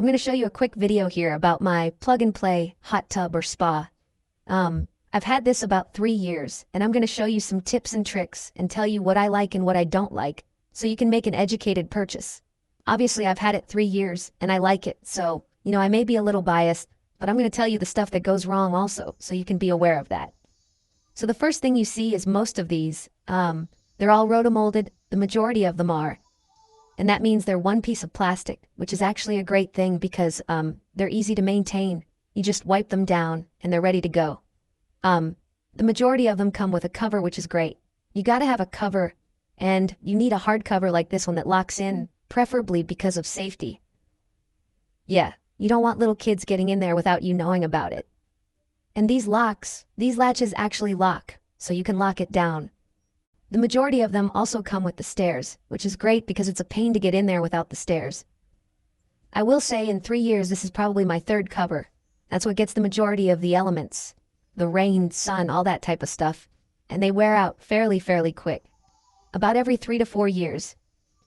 I'm going to show you a quick video here about my plug-and-play hot tub or spa. I've had this about 3 years, and I'm going to show you some tips and tricks and tell you what I like and what I don't like, so you can make an educated purchase. Obviously, I've had it 3 years, and I like it, so, I may be a little biased, but I'm going to tell you the stuff that goes wrong also, so you can be aware of that. So the first thing you see is most of these, they're all rotomolded, the majority of them are. And that means they're one piece of plastic, which is actually a great thing because they're easy to maintain. You just wipe them down and they're ready to go. The majority of them come with a cover, which is great. You gotta have a cover, and you need a hard cover like this one that locks in, preferably because of safety. Yeah, you don't want little kids getting in there without you knowing about it. And these latches actually lock, so you can lock it down. The majority of them also come with the stairs, which is great because it's a pain to get in there without the stairs. I will say in 3 years this is probably my third cover. That's what gets the majority of the elements. The rain, sun, all that type of stuff. And they wear out fairly quick. About every 3 to 4 years.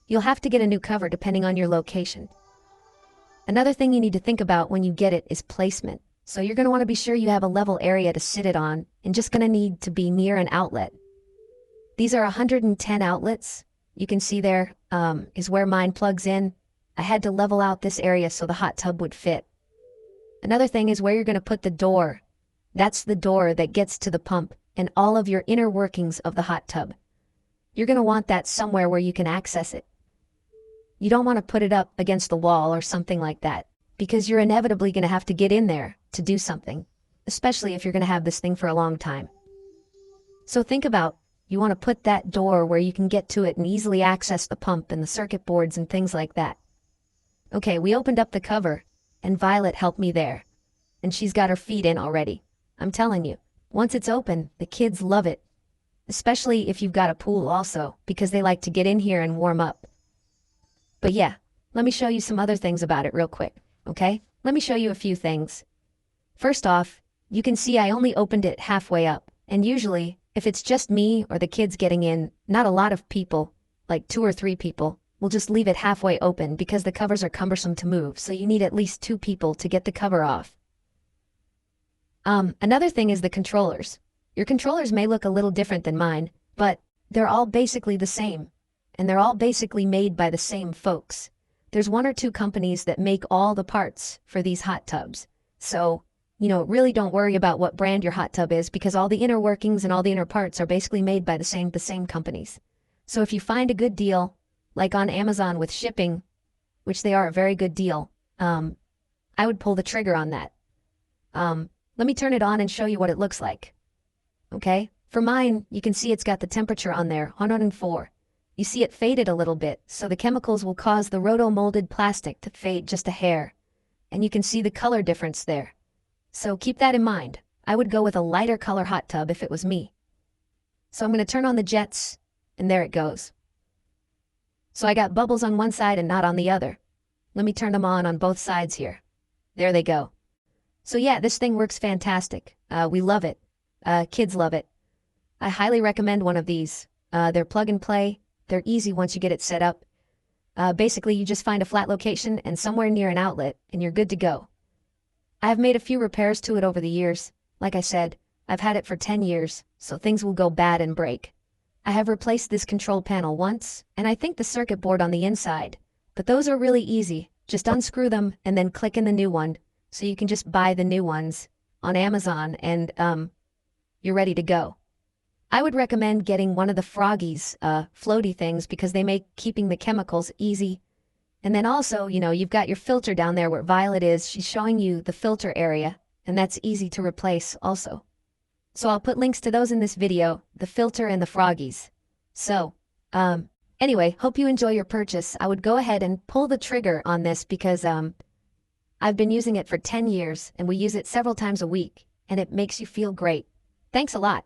You'll have to get a new cover depending on your location. Another thing you need to think about when you get it is placement. So you're going to want to be sure you have a level area to sit it on, and just going to need to be near an outlet. These are 110 outlets. You can see there is where mine plugs in. I had to level out this area so the hot tub would fit. Another thing is where you're going to put the door. That's the door that gets to the pump and all of your inner workings of the hot tub. You're going to want that somewhere where you can access it. You don't want to put it up against the wall or something like that, because you're inevitably going to have to get in there to do something, especially if you're going to have this thing for a long time. So think about, you want to put that door where you can get to it and easily access the pump and the circuit boards and things like that. Okay, we opened up the cover, and Violet helped me there. And she's got her feet in already. I'm telling you, once it's open, the kids love it. Especially if you've got a pool also, because they like to get in here and warm up. But yeah, let me show you some other things about it real quick, okay? Let me show you a few things. First off, you can see I only opened it halfway up, and usually, if it's just me or the kids getting in, not a lot of people, like 2 or 3 people, will just leave it halfway open because the covers are cumbersome to move, so you need at least 2 people to get the cover off. Another thing is the controllers. Your controllers may look a little different than mine, but they're all basically the same, and they're all basically made by the same folks. There's 1 or 2 companies that make all the parts for these hot tubs, so really don't worry about what brand your hot tub is because all the inner workings and all the inner parts are basically made by the same companies. So if you find a good deal, like on Amazon with shipping, which they are a very good deal, I would pull the trigger on that. Let me turn it on and show you what it looks like. Okay, for mine, you can see it's got the temperature on there, 104. You see it faded a little bit, so the chemicals will cause the roto-molded plastic to fade just a hair. And you can see the color difference there. So keep that in mind. I would go with a lighter color hot tub if it was me. So I'm going to turn on the jets, and there it goes. So I got bubbles on one side and not on the other. Let me turn them on both sides here. There they go. So yeah, this thing works fantastic. We love it. Kids love it. I highly recommend one of these. They're plug and play. They're easy once you get it set up. Basically, you just find a flat location and somewhere near an outlet, and you're good to go. I have made a few repairs to it over the years. Like I said, I've had it for 10 years, so things will go bad and break. I have replaced this control panel once, and I think the circuit board on the inside. But those are really easy. Just unscrew them and then click in the new one, so you can just buy the new ones on Amazon and you're ready to go. I would recommend getting one of the Froggies, floaty things, because they make keeping the chemicals easy. And then also, you've got your filter down there where Violet is. She's showing you the filter area, and that's easy to replace also. So I'll put links to those in this video, the filter and the Froggies. So, anyway, hope you enjoy your purchase. I would go ahead and pull the trigger on this because I've been using it for 10 years, and we use it several times a week, and it makes you feel great. Thanks a lot.